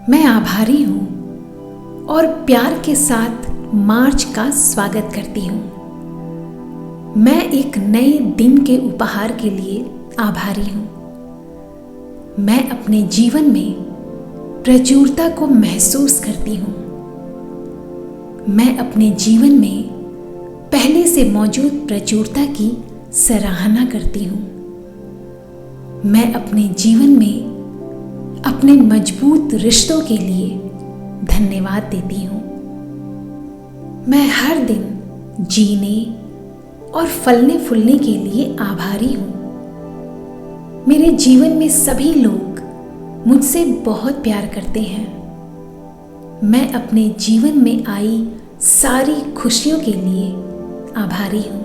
मैं आभारी हूँ और प्यार के साथ मार्च का स्वागत करती हूँ। मैं एक नए दिन के उपहार के लिए आभारी हूँ। मैं अपने जीवन में प्रचुरता को महसूस करती हूँ। मैं अपने जीवन में पहले से मौजूद प्रचुरता की सराहना करती हूँ। मैं अपने जीवन में अपने मजबूत रिश्तों के लिए धन्यवाद देती हूँ। मैं हर दिन जीने और फलने फूलने के लिए आभारी हूँ। मेरे जीवन में सभी लोग मुझसे बहुत प्यार करते हैं। मैं अपने जीवन में आई सारी खुशियों के लिए आभारी हूँ।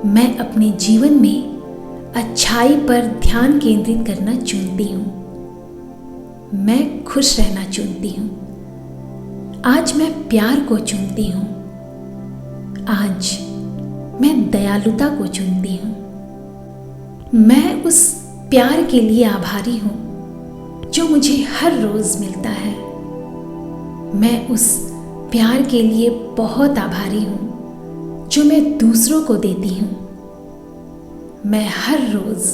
मैं अपने जीवन में अच्छाई पर ध्यान केंद्रित करना चुनती हूँ। मैं खुश रहना चुनती हूँ। आज मैं प्यार को चुनती हूँ। आज मैं दयालुता को चुनती हूँ। मैं उस प्यार के लिए आभारी हूँ जो मुझे हर रोज मिलता है। मैं उस प्यार के लिए बहुत आभारी हूँ जो मैं दूसरों को देती हूँ। मैं हर रोज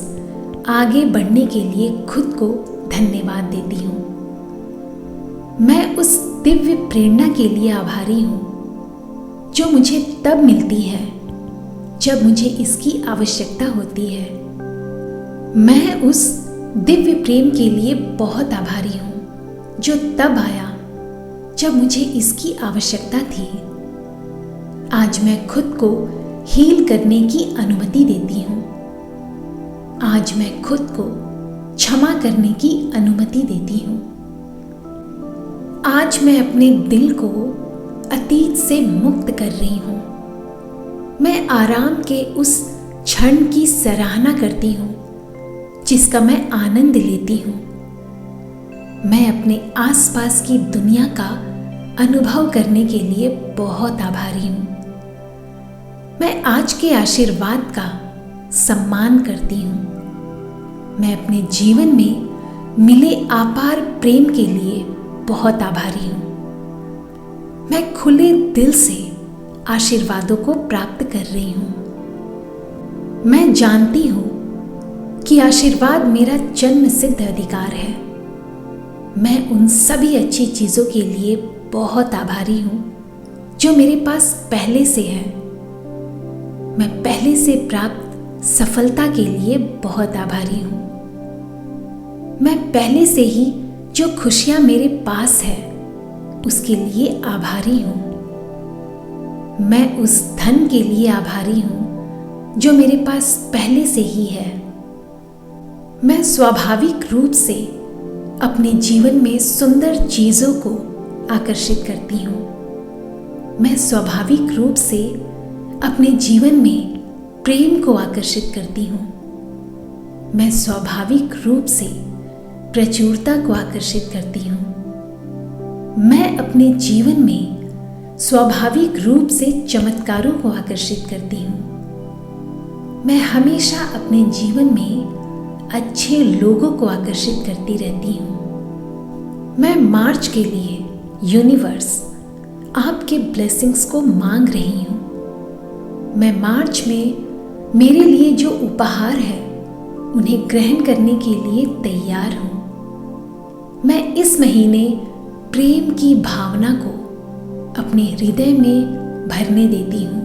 आगे बढ़ने के लिए खुद को धन्यवाद देती हूँ। मैं उस दिव्य प्रेरणा के लिए आभारी हूँ जो मुझे तब मिलती है जब मुझे इसकी आवश्यकता होती है। मैं उस दिव्य प्रेम के लिए बहुत आभारी हूँ जो तब आया जब मुझे इसकी आवश्यकता थी। आज मैं खुद को हील करने की अनुमति देती हूँ। आज मैं खुद को क्षमा करने की अनुमति देती हूँ। आज मैं अपने दिल को अतीत से मुक्त कर रही हूँ। मैं आराम के उस क्षण की सराहना करती हूँ जिसका मैं आनंद लेती हूँ। मैं अपने आसपास की दुनिया का अनुभव करने के लिए बहुत आभारी हूँ। मैं आज के आशीर्वाद का सम्मान करती हूँ। मैं अपने जीवन में मिले अपार प्रेम के लिए बहुत आभारी हूँ। मैं खुले दिल से आशीर्वादों को प्राप्त कर रही हूँ। मैं जानती हूँ कि आशीर्वाद मेरा जन्म सिद्ध अधिकार है। मैं उन सभी अच्छी चीज़ों के लिए बहुत आभारी हूँ जो मेरे पास पहले से है। मैं पहले से प्राप्त सफलता के लिए बहुत आभारी हूँ। मैं पहले से ही जो खुशियाँ मेरे पास है उसके लिए आभारी हूँ। मैं उस धन के लिए आभारी हूँ जो मेरे पास पहले से ही है। मैं स्वाभाविक रूप से अपने जीवन में सुंदर चीज़ों को आकर्षित करती हूँ। मैं स्वाभाविक रूप से अपने जीवन में प्रेम को आकर्षित करती हूँ। मैं स्वाभाविक रूप से प्रचुरता को आकर्षित करती हूँ। मैं अपने जीवन में स्वाभाविक रूप से चमत्कारों को आकर्षित करती हूँ। मैं हमेशा अपने जीवन में अच्छे लोगों को आकर्षित करती रहती हूँ। मैं मार्च के लिए यूनिवर्स आपके ब्लेसिंग्स को मांग रही हूँ। मैं मार्च में मेरे लिए जो उपहार है उन्हें ग्रहण करने के लिए तैयार हूँ। मैं इस महीने प्रेम की भावना को अपने हृदय में भरने देती हूँ।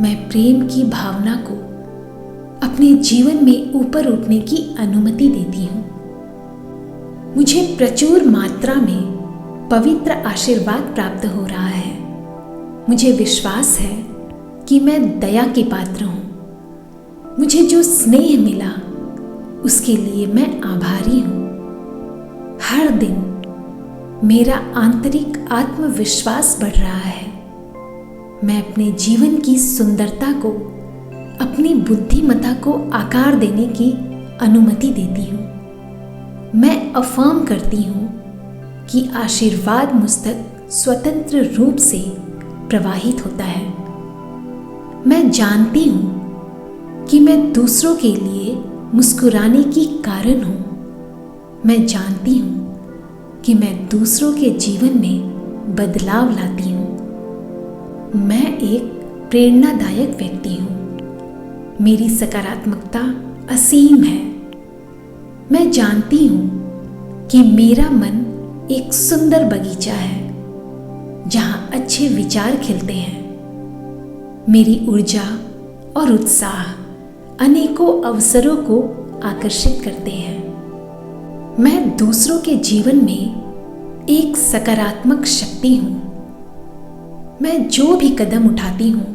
मैं प्रेम की भावना को अपने जीवन में ऊपर उठने की अनुमति देती हूँ। मुझे प्रचुर मात्रा में पवित्र आशीर्वाद प्राप्त हो रहा है। मुझे विश्वास है कि मैं दया के पात्र हूँ। मुझे जो स्नेह मिला उसके लिए मैं आभारी हूँ। हर दिन मेरा आंतरिक आत्मविश्वास बढ़ रहा है। मैं अपने जीवन की सुंदरता को, अपनी बुद्धिमत्ता को आकार देने की अनुमति देती हूँ। मैं अफर्म करती हूँ कि आशीर्वाद मुझ तक स्वतंत्र रूप से प्रवाहित होता है। मैं जानती हूँ कि मैं दूसरों के लिए मुस्कुराने की कारण हूँ। मैं जानती हूँ कि मैं दूसरों के जीवन में बदलाव लाती हूँ। मैं एक प्रेरणादायक व्यक्ति हूँ। मेरी सकारात्मकता असीम है। मैं जानती हूँ कि मेरा मन एक सुंदर बगीचा है जहाँ अच्छे विचार खिलते हैं। मेरी ऊर्जा और उत्साह अनेकों अवसरों को आकर्षित करते हैं। मैं दूसरों के जीवन में एक सकारात्मक शक्ति हूँ। मैं जो भी कदम उठाती हूँ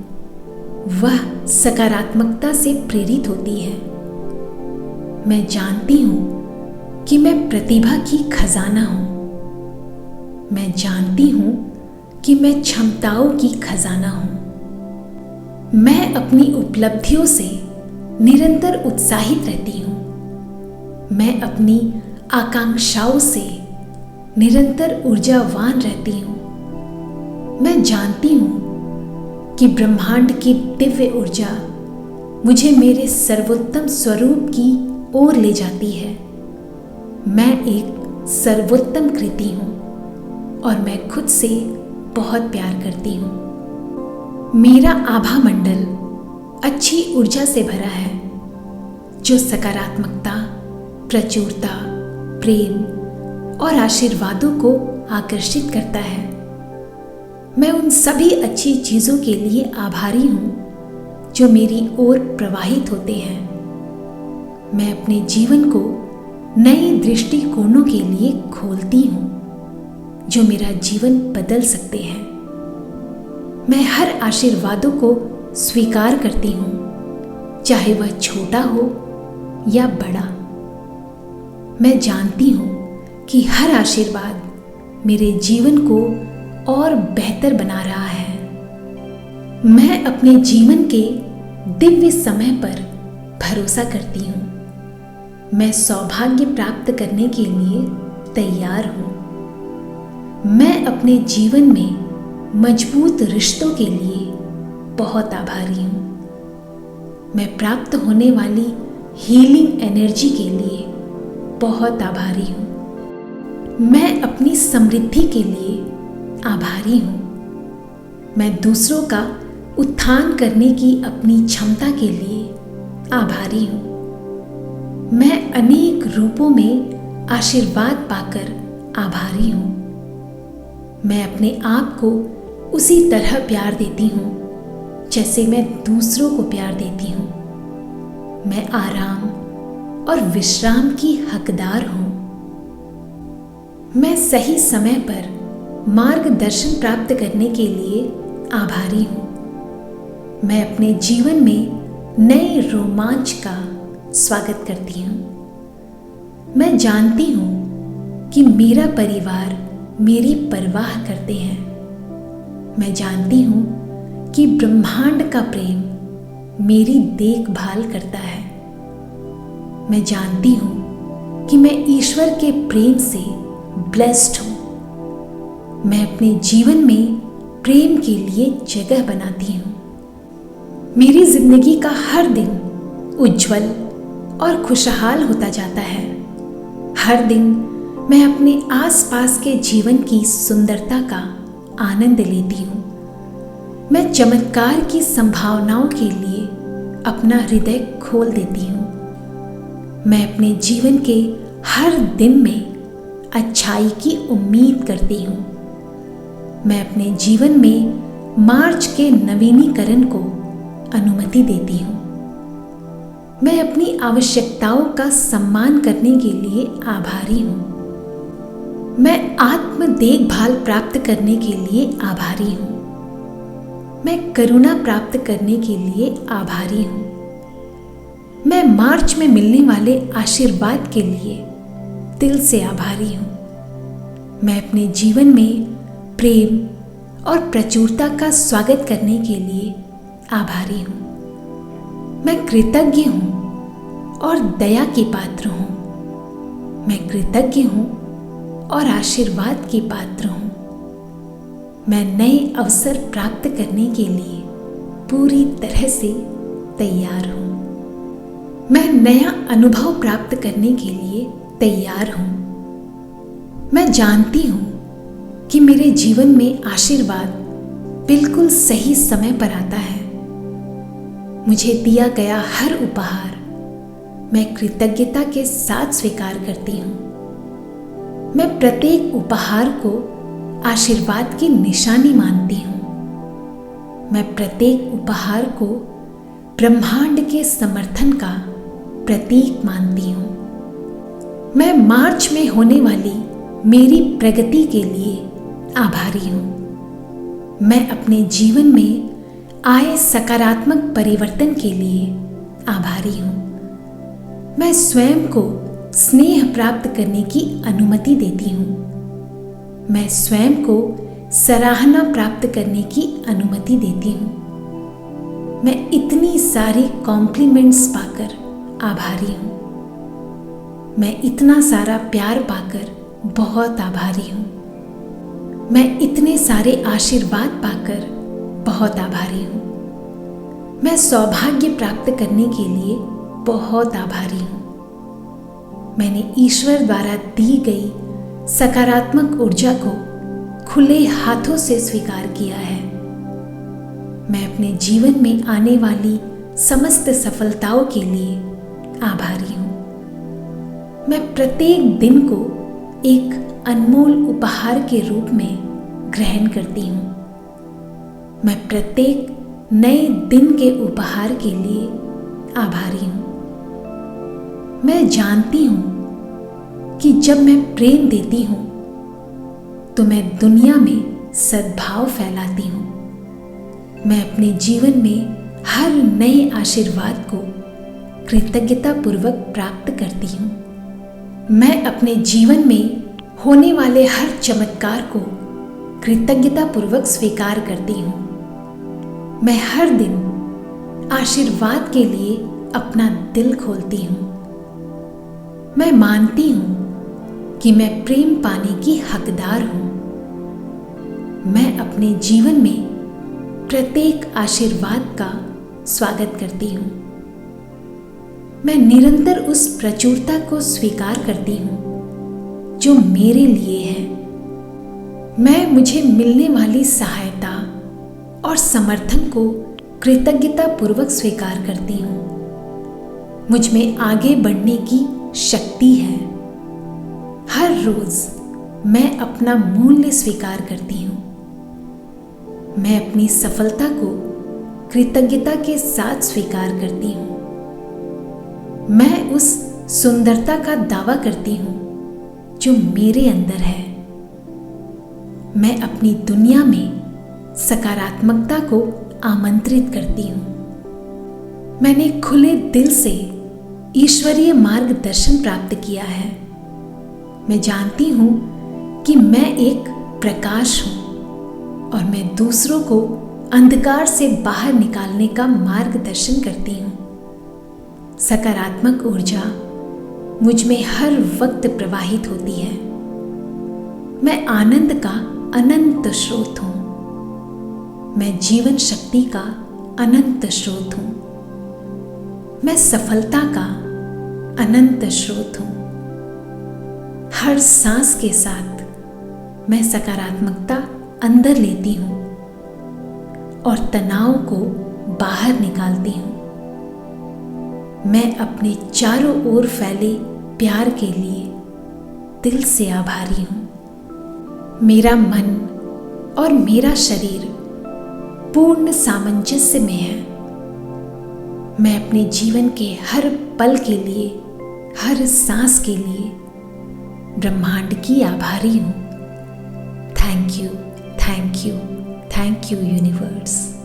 वह सकारात्मकता से प्रेरित होती है। मैं जानती हूँ कि मैं प्रतिभा की खजाना हूँ। मैं जानती हूँ कि मैं क्षमताओं की खजाना हूँ। मैं अपनी उपलब्धियों से निरंतर उत्साहित रहती हूँ। मैं अपनी आकांक्षाओं से निरंतर ऊर्जावान रहती हूँ। मैं जानती हूँ कि ब्रह्मांड की दिव्य ऊर्जा मुझे मेरे सर्वोत्तम स्वरूप की ओर ले जाती है। मैं एक सर्वोत्तम कृति हूँ और मैं खुद से बहुत प्यार करती हूँ। मेरा आभा मंडल अच्छी ऊर्जा से भरा है जो सकारात्मकता, प्रचुरता, प्रेम और आशीर्वादों को आकर्षित करता है। मैं उन सभी अच्छी चीज़ों के लिए आभारी हूँ जो मेरी ओर प्रवाहित होते हैं। मैं अपने जीवन को नए दृष्टिकोणों के लिए खोलती हूँ जो मेरा जीवन बदल सकते हैं। मैं हर आशीर्वादों को स्वीकार करती हूँ, चाहे वह छोटा हो या बड़ा। मैं जानती हूँ कि हर आशीर्वाद मेरे जीवन को और बेहतर बना रहा है। मैं अपने जीवन के दिव्य समय पर भरोसा करती हूँ। मैं सौभाग्य प्राप्त करने के लिए तैयार हूँ। मैं अपने जीवन में मजबूत रिश्तों के लिए बहुत आभारी हूँ। मैं प्राप्त होने वाली हीलिंग एनर्जी के लिए बहुत आभारी हूँ। मैं अपनी समृद्धि के लिए आभारी हूँ। मैं दूसरों का उत्थान करने की अपनी क्षमता के लिए आभारी हूँ। मैं अनेक रूपों में आशीर्वाद पाकर आभारी हूँ। मैं अपने आप को उसी तरह प्यार देती हूँ जैसे मैं दूसरों को प्यार देती हूँ। मैं आराम और विश्राम की हकदार हूँ। मैं सही समय पर मार्गदर्शन प्राप्त करने के लिए आभारी हूँ। मैं अपने जीवन में नए रोमांच का स्वागत करती हूँ। मैं जानती हूँ कि मेरा परिवार मेरी परवाह करते हैं। मैं जानती हूँ कि ब्रह्मांड का प्रेम मेरी देखभाल करता है। मैं जानती हूँ कि मैं ईश्वर के प्रेम से ब्लेस्ड हूँ। मैं अपने जीवन में प्रेम के लिए जगह बनाती हूँ। मेरी जिंदगी का हर दिन उज्जवल और खुशहाल होता जाता है। हर दिन मैं अपने आसपास के जीवन की सुंदरता का आनंद लेती हूँ। मैं चमत्कार की संभावनाओं के लिए अपना हृदय खोल देती हूँ। मैं अपने जीवन के हर दिन में अच्छाई की उम्मीद करती हूँ। मैं अपने जीवन में मार्च के नवीनीकरण को अनुमति देती हूँ। मैं अपनी आवश्यकताओं का सम्मान करने के लिए आभारी हूँ। मैं आत्म देखभाल प्राप्त करने के लिए आभारी हूँ। मैं करुणा प्राप्त करने के लिए आभारी हूँ। मैं मार्च में मिलने वाले आशीर्वाद के लिए दिल से आभारी हूँ। मैं अपने जीवन में प्रेम और प्रचुरता का स्वागत करने के लिए आभारी हूँ। मैं कृतज्ञ हूँ और दया के पात्र हूँ। मैं कृतज्ञ हूँ और आशीर्वाद के पात्र हूँ। मैं नए अवसर प्राप्त करने के लिए पूरी तरह से तैयार हूँ। मैं नया अनुभव प्राप्त करने के लिए तैयार हूँ। मैं जानती हूँ कि मेरे जीवन में आशीर्वाद बिल्कुल सही समय पर आता है। मुझे दिया गया हर उपहार मैं कृतज्ञता के साथ स्वीकार करती हूँ। मैं प्रत्येक उपहार को आशीर्वाद की निशानी मानती हूँ। मैं प्रत्येक उपहार को ब्रह्मांड के समर्थन का प्रतीक मानती हूँ। मैं मार्च में होने वाली मेरी प्रगति के लिए आभारी हूँ। मैं अपने जीवन में आए सकारात्मक परिवर्तन के लिए आभारी हूँ। मैं स्वयं को स्नेह प्राप्त करने की अनुमति देती हूँ। मैं स्वयं को सराहना प्राप्त करने की अनुमति देती हूँ। मैं इतनी सारी कॉम्प्लीमेंट्स पाकर आभारी हूँ। मैं इतना सारा प्यार पाकर बहुत आभारी हूँ। मैं इतने सारे आशीर्वाद पाकर बहुत आभारी हूँ। मैं सौभाग्य प्राप्त करने के लिए बहुत आभारी हूँ। मैंने ईश्वर द्वारा दी गई सकारात्मक ऊर्जा को खुले हाथों से स्वीकार किया है। मैं अपने जीवन में आने वाली समस्त सफलताओं के लिए आभारी हूँ। मैं प्रत्येक दिन को एक अनमोल उपहार के रूप में ग्रहण करती हूँ। मैं प्रत्येक नए दिन के उपहार के लिए आभारी हूँ। मैं जानती हूँ कि जब मैं प्रेम देती हूँ तो मैं दुनिया में सद्भाव फैलाती हूँ। मैं अपने जीवन में हर नए आशीर्वाद को कृतज्ञतापूर्वक प्राप्त करती हूँ। मैं अपने जीवन में होने वाले हर चमत्कार को कृतज्ञतापूर्वक स्वीकार करती हूँ। मैं हर दिन आशीर्वाद के लिए अपना दिल खोलती हूँ। मैं मानती हूँ कि मैं प्रेम पाने की हकदार हूँ। मैं अपने जीवन में प्रत्येक आशीर्वाद का स्वागत करती हूँ। मैं निरंतर उस प्रचुरता को स्वीकार करती हूँ जो मेरे लिए है। मैं मुझे मिलने वाली सहायता और समर्थन को कृतज्ञतापूर्वक स्वीकार करती हूँ। मुझ में आगे बढ़ने की शक्ति है। हर रोज मैं अपना मूल्य स्वीकार करती हूँ। मैं अपनी सफलता को कृतज्ञता के साथ स्वीकार करती हूँ। मैं उस सुंदरता का दावा करती हूँ जो मेरे अंदर है। मैं अपनी दुनिया में सकारात्मकता को आमंत्रित करती हूँ। मैंने खुले दिल से ईश्वरीय मार्गदर्शन प्राप्त किया है। मैं जानती हूँ कि मैं एक प्रकाश हूँ और मैं दूसरों को अंधकार से बाहर निकालने का मार्गदर्शन करती हूँ। सकारात्मक ऊर्जा मुझ में हर वक्त प्रवाहित होती है। मैं आनंद का अनंत स्रोत हूँ। मैं जीवन शक्ति का अनंत स्रोत हूँ। मैं सफलता का अनंत स्रोत हूँ। हर सांस के साथ मैं सकारात्मकता अंदर लेती हूँ और तनाव को बाहर निकालती हूँ। मैं अपने चारों ओर फैले प्यार के लिए दिल से आभारी हूँ। मेरा मन और मेरा शरीर पूर्ण सामंजस्य में है। मैं अपने जीवन के हर पल के लिए, हर सांस के लिए ब्रह्मांड की आभारी हूँ। Thank you, thank you, thank you universe.